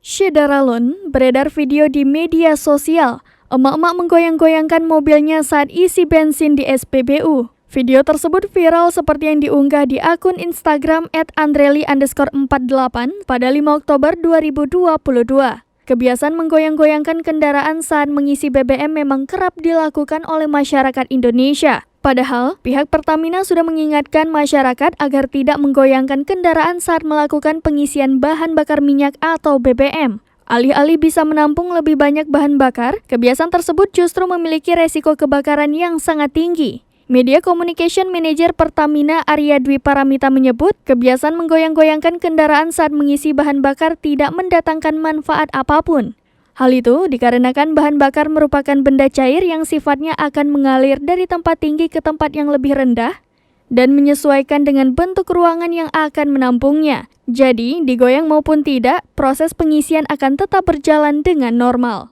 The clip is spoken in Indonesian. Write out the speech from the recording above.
Syedaralun beredar video di media sosial. Emak-emak menggoyang-goyangkan mobilnya saat isi bensin di SPBU. Video tersebut viral seperti yang diunggah di akun Instagram @andreli_48 pada 5 Oktober 2022. Kebiasaan menggoyang-goyangkan kendaraan saat mengisi BBM memang kerap dilakukan oleh masyarakat Indonesia. Padahal, pihak Pertamina sudah mengingatkan masyarakat agar tidak menggoyangkan kendaraan saat melakukan pengisian bahan bakar minyak atau BBM. Alih-alih bisa menampung lebih banyak bahan bakar, kebiasaan tersebut justru memiliki resiko kebakaran yang sangat tinggi. Media Communication Manager Pertamina Arya Dwi Paramita menyebut, kebiasaan menggoyang-goyangkan kendaraan saat mengisi bahan bakar tidak mendatangkan manfaat apapun. Hal itu dikarenakan bahan bakar merupakan benda cair yang sifatnya akan mengalir dari tempat tinggi ke tempat yang lebih rendah dan menyesuaikan dengan bentuk ruangan yang akan menampungnya. Jadi, digoyang maupun tidak, proses pengisian akan tetap berjalan dengan normal.